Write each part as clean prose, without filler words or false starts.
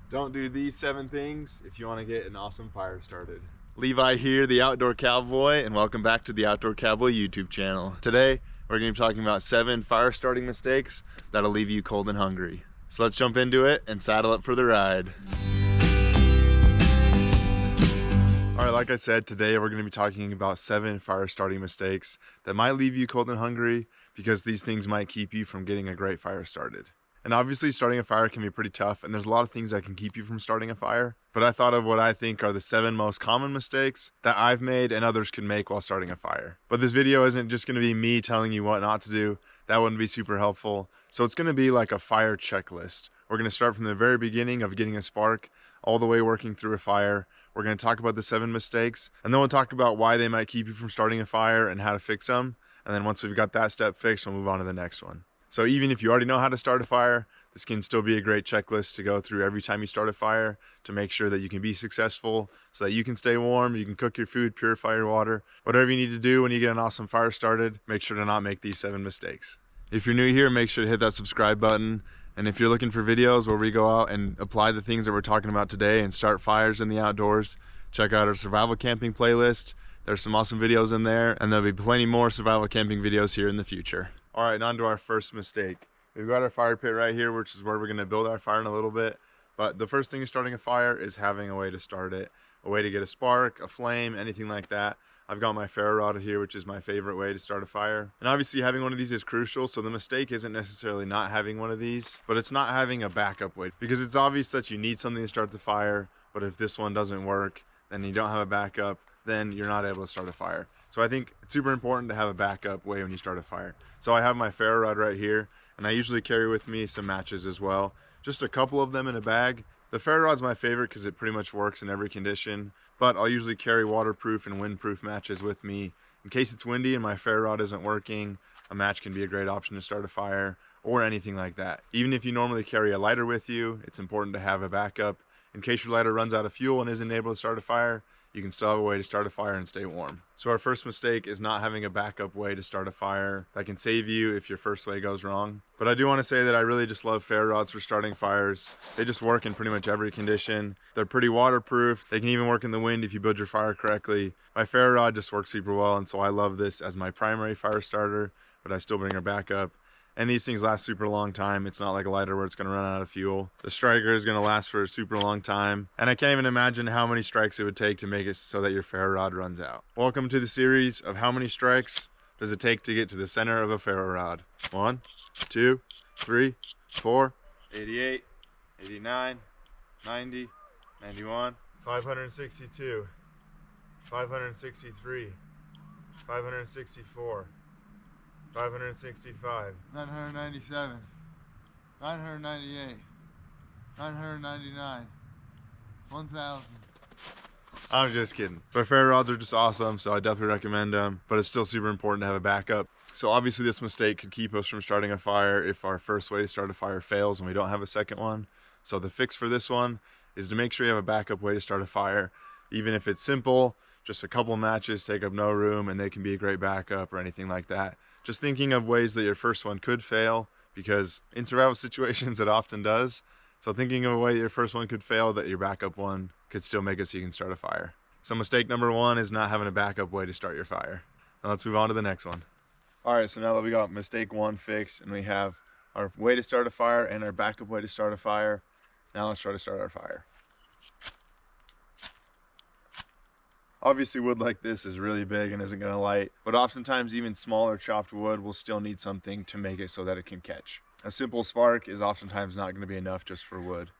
Don't do these 7 things if you want to get an awesome fire started. Levi here, the Outdoor Cowboy, and welcome back to the Outdoor Cowboy YouTube channel. Today, we're going to be talking about 7 fire starting mistakes that'll leave you cold and hungry. So let's jump into it and saddle up for the ride. All right, like I said, today we're going to be talking about 7 fire starting mistakes that might leave you cold and hungry because these things might keep you from getting a great fire started. And obviously starting a fire can be pretty tough, and there's a lot of things that can keep you from starting a fire. But I thought of what I think are the 7 most common mistakes that I've made and others can make while starting a fire. But this video isn't just going to be me telling you what not to do. That wouldn't be super helpful. So it's going to be like a fire checklist. We're going to start from the very beginning of getting a spark all the way working through a fire. We're going to talk about the 7 mistakes, and then we'll talk about why they might keep you from starting a fire and how to fix them. And then once we've got that step fixed, we'll move on to the next one. So even if you already know how to start a fire, this can still be a great checklist to go through every time you start a fire to make sure that you can be successful, so that you can stay warm, you can cook your food, purify your water. Whatever you need to do when you get an awesome fire started, make sure to not make these 7 mistakes. If you're new here, make sure to hit that subscribe button. And if you're looking for videos where we go out and apply the things that we're talking about today and start fires in the outdoors, check out our survival camping playlist. There's some awesome videos in there, and there'll be plenty more survival camping videos here in the future. All right, on to our first mistake. We've got our fire pit right here, which is where we're gonna build our fire in a little bit. But the first thing in starting a fire is having a way to start it, a way to get a spark, a flame, anything like that. I've got my ferro rod here, which is my favorite way to start a fire. And obviously having one of these is crucial, so the mistake isn't necessarily not having one of these, but it's not having a backup way. Because it's obvious that you need something to start the fire, but if this one doesn't work, and you don't have a backup, then you're not able to start a fire. So I think it's super important to have a backup way when you start a fire. So I have my ferro rod right here, and I usually carry with me some matches as well. Just a couple of them in a bag. The ferro rod's my favorite because it pretty much works in every condition, but I'll usually carry waterproof and windproof matches with me. In case it's windy and my ferro rod isn't working, a match can be a great option to start a fire, or anything like that. Even if you normally carry a lighter with you, it's important to have a backup. In case your lighter runs out of fuel and isn't able to start a fire, you can still have a way to start a fire and stay warm. So our first mistake is not having a backup way to start a fire that can save you if your first way goes wrong. But I do want to say that I really just love ferro rods for starting fires. They just work in pretty much every condition. They're pretty waterproof. They can even work in the wind if you build your fire correctly. My ferro rod just works super well, and so I love this as my primary fire starter, but I still bring a backup. And these things last super long time. It's not like a lighter where it's gonna run out of fuel. The striker is gonna last for a super long time. And I can't even imagine how many strikes it would take to make it so that your ferro rod runs out. Welcome to the series of how many strikes does it take to get to the center of a ferro rod. 1, 2, 3, 4, 88, 89, 90, 91, 562, 563, 564, 565, 997, 998, 999, 1000. I'm just kidding. But ferro rods are just awesome, so I definitely recommend them, but it's still super important to have a backup. So obviously this mistake could keep us from starting a fire if our first way to start a fire fails and we don't have a second one. So the fix for this one is to make sure you have a backup way to start a fire. Even if it's simple, just a couple matches take up no room and they can be a great backup or anything like that. Just thinking of ways that your first one could fail, because in survival situations it often does. So thinking of a way your first one could fail that your backup one could still make it so you can start a fire. So mistake number 1 is not having a backup way to start your fire. Now let's move on to the next one. All right, so now that we got mistake 1 fixed and we have our way to start a fire and our backup way to start a fire, now let's try to start our fire. Obviously wood like this is really big and isn't going to light, but oftentimes even smaller chopped wood will still need something to make it so that it can catch. A simple spark is oftentimes not going to be enough just for wood.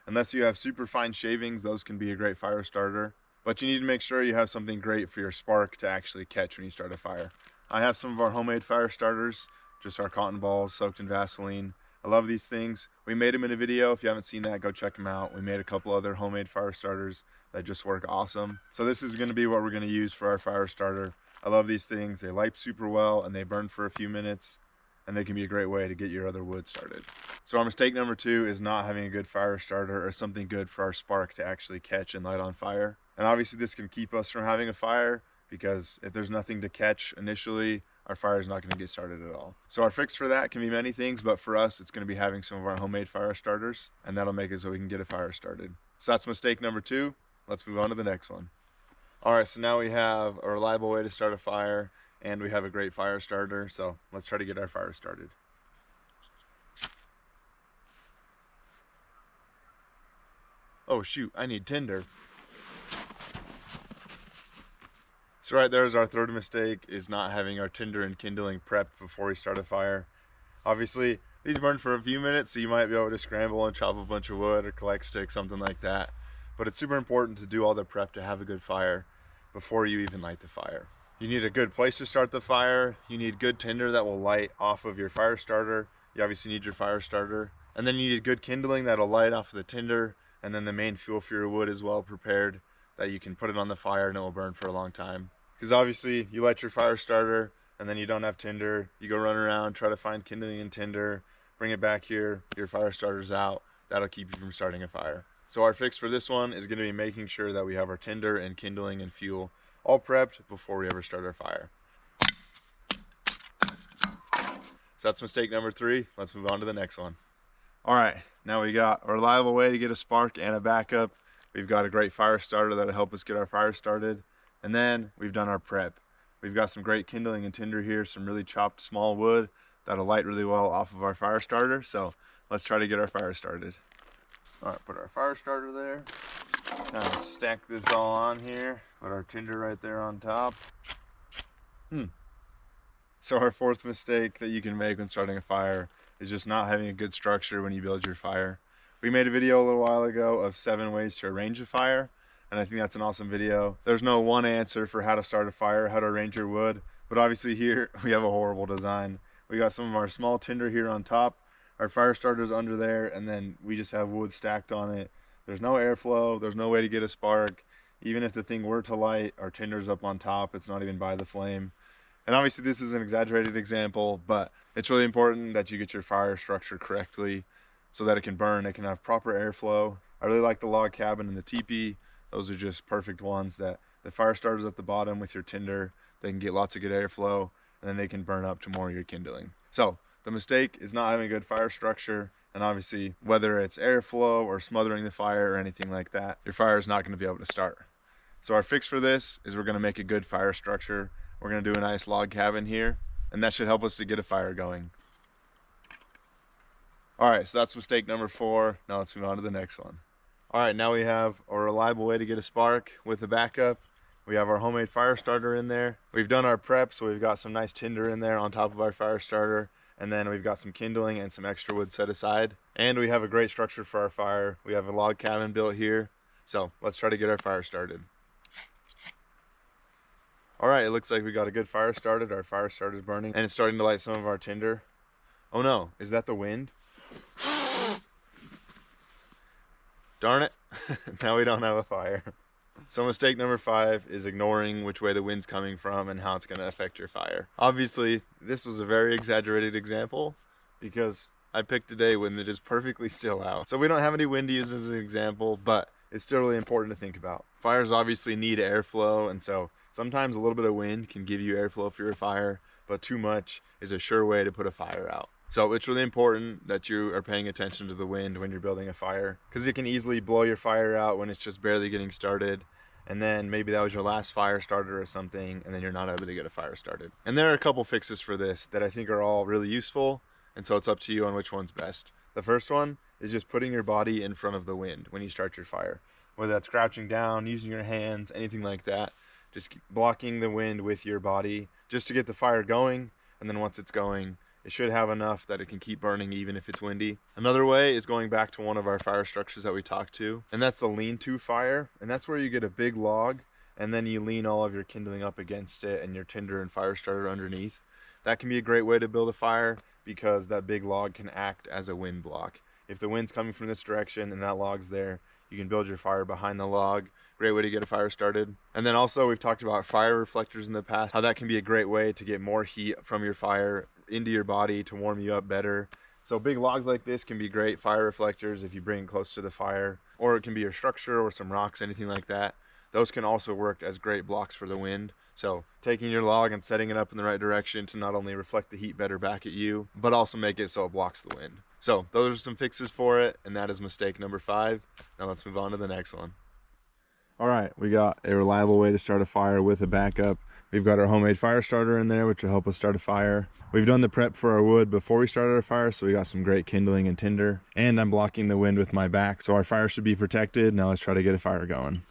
Unless you have super fine shavings, those can be a great fire starter, but you need to make sure you have something great for your spark to actually catch when you start a fire. I have some of our homemade fire starters, just our cotton balls soaked in Vaseline. I love these things. We made them in a video. If you haven't seen that, go check them out. We made a couple other homemade fire starters that just work awesome. So this is going to be what we're going to use for our fire starter. I love these things. They light super well and they burn for a few minutes, and they can be a great way to get your other wood started. So our mistake number 2 is not having a good fire starter or something good for our spark to actually catch and light on fire. And obviously this can keep us from having a fire, because if there's nothing to catch initially, our fire is not going to get started at all. So our fix for that can be many things, but for us, it's going to be having some of our homemade fire starters, and that'll make it so we can get a fire started. So that's mistake number 2. Let's move on to the next one. All right, so now we have a reliable way to start a fire, and we have a great fire starter. So let's try to get our fire started. Oh shoot, I need tinder. So right there's our third mistake, is not having our tinder and kindling prepped before we start a fire. Obviously, these burn for a few minutes, so you might be able to scramble and chop a bunch of wood or collect sticks, something like that. But it's super important to do all the prep to have a good fire before you even light the fire. You need a good place to start the fire. You need good tinder that will light off of your fire starter. You obviously need your fire starter. And then you need good kindling that'll light off of the tinder. And then the main fuel for your wood is well prepared, that you can put it on the fire and it will burn for a long time. Because obviously you light your fire starter and then you don't have tinder. You go run around, try to find kindling and tinder, bring it back here, your fire starter's out. That'll keep you from starting a fire. So our fix for this one is going to be making sure that we have our tinder and kindling and fuel all prepped before we ever start our fire. So that's mistake number 3. Let's move on to the next one. All right, now we got a reliable way to get a spark and a backup. We've got a great fire starter that'll help us get our fire started. And then we've done our prep. We've got some great kindling and tinder here, some really chopped small wood that'll light really well off of our fire starter. So let's try to get our fire started. All right, put our fire starter there. Kind of stack this all on here. Put our tinder right there on top. So our fourth mistake that you can make when starting a fire is just not having a good structure when you build your fire. We made a video a little while ago of 7 ways to arrange a fire, and I think that's an awesome video. There's no one answer for how to start a fire, how to arrange your wood, but obviously here we have a horrible design. We got some of our small tinder here on top, our fire starter's under there, and then we just have wood stacked on it. There's no airflow, there's no way to get a spark. Even if the thing were to light, our tinder's up on top, it's not even by the flame. And obviously this is an exaggerated example, but it's really important that you get your fire structure correctly so that it can burn, it can have proper airflow. I really like the log cabin and the teepee. Those are just perfect ones that the fire starter's at the bottom with your tinder. They can get lots of good airflow, and then they can burn up to more of your kindling. So the mistake is not having a good fire structure, and obviously whether it's airflow or smothering the fire or anything like that, your fire is not going to be able to start. So our fix for this is we're going to make a good fire structure. We're going to do a nice log cabin here, and that should help us to get a fire going. All right, so that's mistake number 4. Now let's move on to the next one. All right, now we have a reliable way to get a spark with a backup. We have our homemade fire starter in there. We've done our prep, so we've got some nice tinder in there on top of our fire starter. And then we've got some kindling and some extra wood set aside. And we have a great structure for our fire. We have a log cabin built here. So let's try to get our fire started. All right, it looks like we got a good fire started. Our fire starter's burning and it's starting to light some of our tinder. Oh no, is that the wind? Darn it, now we don't have a fire. So mistake number 5 is ignoring which way the wind's coming from and how it's gonna affect your fire. Obviously, this was a very exaggerated example because I picked a day when it is perfectly still out. So we don't have any wind to use as an example, but it's still really important to think about. Fires obviously need airflow, and so sometimes a little bit of wind can give you airflow for your fire, but too much is a sure way to put a fire out. So it's really important that you are paying attention to the wind when you're building a fire, because it can easily blow your fire out when it's just barely getting started. And then maybe that was your last fire starter or something, and then you're not able to get a fire started. And there are a couple fixes for this that I think are all really useful, and so it's up to you on which one's best. The first one is just putting your body in front of the wind when you start your fire. Whether that's crouching down, using your hands, anything like that. Just blocking the wind with your body just to get the fire going, and then once it's going, it should have enough that it can keep burning even if it's windy. Another way is going back to one of our fire structures that we talked to, and that's the lean-to fire. And that's where you get a big log, and then you lean all of your kindling up against it and your tinder and fire starter underneath. That can be a great way to build a fire because that big log can act as a wind block. If the wind's coming from this direction and that log's there, you can build your fire behind the log. Great way to get a fire started. And then also we've talked about fire reflectors in the past, how that can be a great way to get more heat from your fire into your body to warm you up better. So big logs like this can be great fire reflectors if you bring it close to the fire, or it can be your structure or some rocks, anything like that. those can also work as great blocks for the wind. So taking your log and setting it up in the right direction to not only reflect the heat better back at you, but also make it so it blocks the wind. So those are some fixes for it, and that is mistake number 5. Now let's move on to the next one. All right, we got a reliable way to start a fire with a backup. We've got our homemade fire starter in there, which will help us start a fire. We've done the prep for our wood before we started our fire, so we got some great kindling and tinder. And I'm blocking the wind with my back, so our fire should be protected. Now let's try to get a fire going.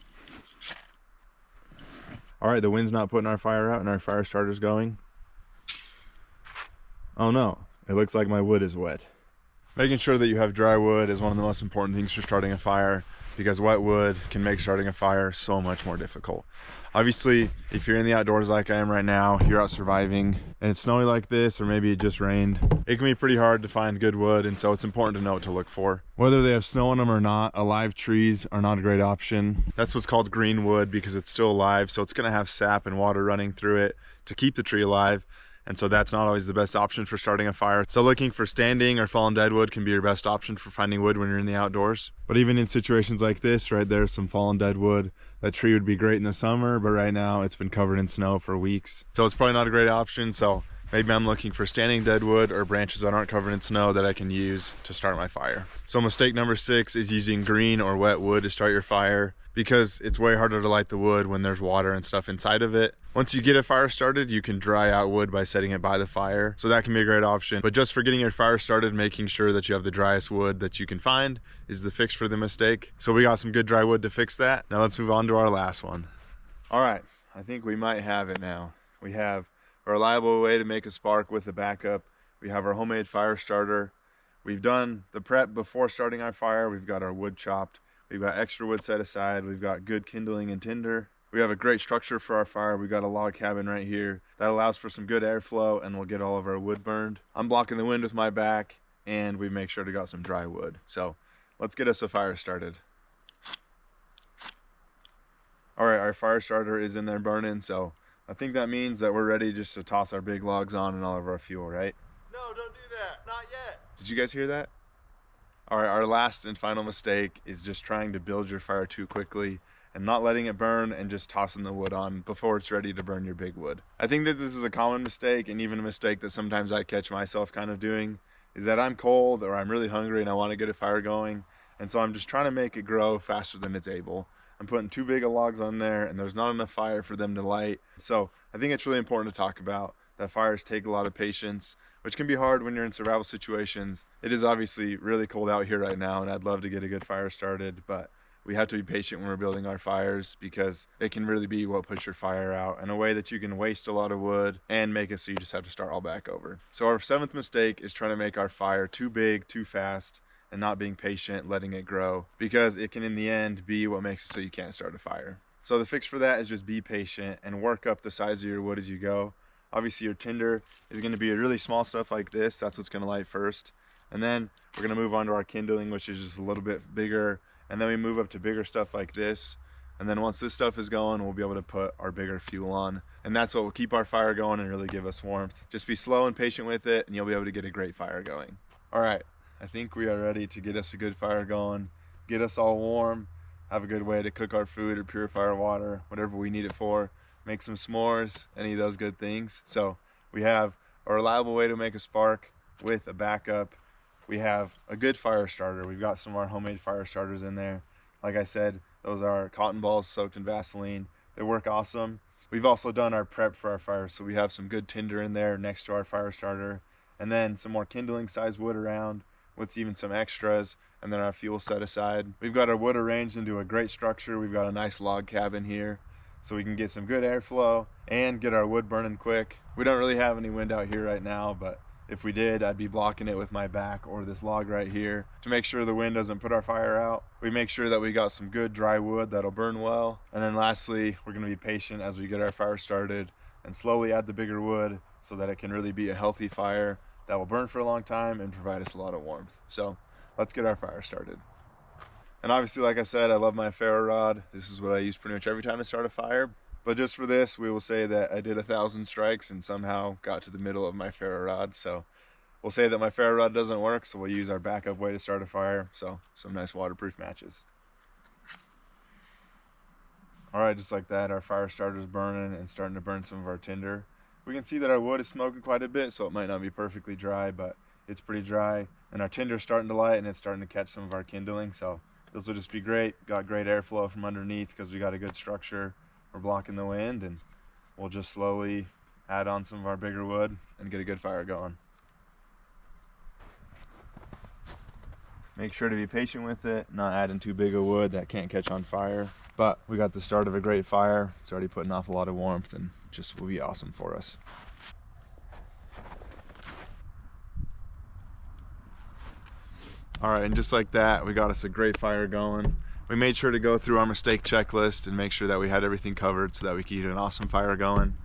All right, the wind's not putting our fire out and our fire starter's going. Oh no, it looks like my wood is wet. Making sure that you have dry wood is one of the most important things for starting a fire, because wet wood can make starting a fire so much more difficult. Obviously, if you're in the outdoors like I am right now, you're out surviving, and it's snowy like this, or maybe it just rained, it can be pretty hard to find good wood, and so it's important to know what to look for. Whether they have snow on them or not, alive trees are not a great option. That's what's called green wood because it's still alive, so it's gonna have sap and water running through it to keep the tree alive. And so that's not always the best option for starting a fire. So looking for standing or fallen dead wood can be your best option for finding wood when you're in the outdoors. But even in situations like this, right there's some fallen dead wood. That tree would be great in the summer, but right now it's been covered in snow for weeks. So it's probably not a great option. So maybe I'm looking for standing dead wood or branches that aren't covered in snow that I can use to start my fire. So mistake number 6 is using green or wet wood to start your fire, because it's way harder to light the wood when there's water and stuff inside of it. Once you get a fire started, you can dry out wood by setting it by the fire. So that can be a great option. But just for getting your fire started, making sure that you have the driest wood that you can find is the fix for the mistake. So we got some good dry wood to fix that. Now let's move on to our last one. All right, I think we might have it now. We have a reliable way to make a spark with a backup. We have our homemade fire starter. We've done the prep before starting our fire. We've got our wood chopped. We've got extra wood set aside. We've got good kindling and tinder. We have a great structure for our fire. We've got a log cabin right here that allows for some good airflow, and we'll get all of our wood burned. I'm blocking the wind with my back, and we make sure to got some dry wood. So let's get us a fire started. All right, our fire starter is in there burning, so I think that means that we're ready just to toss our big logs on and all of our fuel, right? No, don't do that. Not yet. Did you guys hear that? All right, our last and final mistake is just trying to build your fire too quickly and not letting it burn and just tossing the wood on before it's ready to burn your big wood. I think that this is a common mistake, and even a mistake that sometimes I catch myself kind of doing, is that I'm cold or I'm really hungry and I want to get a fire going, and so I'm just trying to make it grow faster than it's able. I'm putting too big of logs on there and there's not enough fire for them to light. So I think it's really important to talk about that fires take a lot of patience, which can be hard when you're in survival situations. It is obviously really cold out here right now, and I'd love to get a good fire started, but we have to be patient when we're building our fires, because it can really be what puts your fire out in a way that you can waste a lot of wood and make it so you just have to start all back over. So our 7th mistake is trying to make our fire too big, too fast, and not being patient, letting it grow, because it can in the end be what makes it so you can't start a fire. So the fix for that is just be patient and work up the size of your wood as you go. Obviously your tinder is going to be a really small stuff like this. That's what's going to light first. And then we're going to move on to our kindling, which is just a little bit bigger. And then we move up to bigger stuff like this. And then once this stuff is going, we'll be able to put our bigger fuel on. And that's what will keep our fire going and really give us warmth. Just be slow and patient with it, and you'll be able to get a great fire going. All right, I think we are ready to get us a good fire going, get us all warm, have a good way to cook our food or purify our water, whatever we need it for. Make some s'mores, any of those good things. So we have a reliable way to make a spark with a backup. We have a good fire starter. We've got some of our homemade fire starters in there. Like I said, those are cotton balls soaked in Vaseline. They work awesome. We've also done our prep for our fire, so we have some good tinder in there next to our fire starter, and then some more kindling size wood around with even some extras, and then our fuel set aside. We've got our wood arranged into a great structure. We've got a nice log cabin here, so we can get some good airflow and get our wood burning quick. We don't really have any wind out here right now, but if we did, I'd be blocking it with my back or this log right here to make sure the wind doesn't put our fire out. We make sure that we got some good dry wood that'll burn well. And then lastly, we're gonna be patient as we get our fire started and slowly add the bigger wood so that it can really be a healthy fire that will burn for a long time and provide us a lot of warmth. So let's get our fire started. And obviously, like I said, I love my ferro rod. This is what I use pretty much every time I start a fire. But just for this, we will say that I did 1,000 strikes and somehow got to the middle of my ferro rod. So we'll say that my ferro rod doesn't work, so we'll use our backup way to start a fire. So some nice waterproof matches. All right, just like that, our fire starter's burning and starting to burn some of our tinder. We can see that our wood is smoking quite a bit, so it might not be perfectly dry, but it's pretty dry. And our tinder's starting to light and it's starting to catch some of our kindling, so this will just be great. Got great airflow from underneath because we got a good structure. We're blocking the wind, and we'll just slowly add on some of our bigger wood and get a good fire going. Make sure to be patient with it, not adding too big of wood that can't catch on fire. But we got the start of a great fire. It's already putting off a lot of warmth and just will be awesome for us. All right, and just like that, we got us a great fire going. We made sure to go through our mistake checklist and make sure that we had everything covered so that we could get an awesome fire going.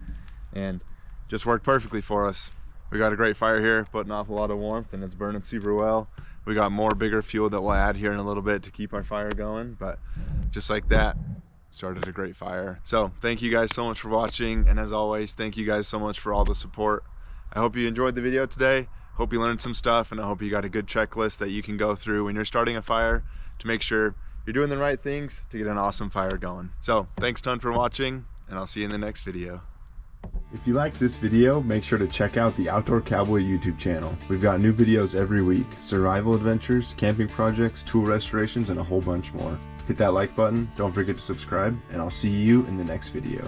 And just worked perfectly for us. We got a great fire here, putting off a lot of warmth, and it's burning super well. We got more bigger fuel that we'll add here in a little bit to keep our fire going, but just like that, started a great fire. So thank you guys so much for watching, and as always, thank you guys so much for all the support. I hope you enjoyed the video today. Hope you learned some stuff, and I hope you got a good checklist that you can go through when you're starting a fire to make sure you're doing the right things to get an awesome fire going. So thanks a ton for watching, and I'll see you in the next video. If you liked this video, make sure to check out the Outdoor Cowboy YouTube channel. We've got new videos every week, survival adventures, camping projects, tool restorations, and a whole bunch more. Hit that like button, don't forget to subscribe, and I'll see you in the next video.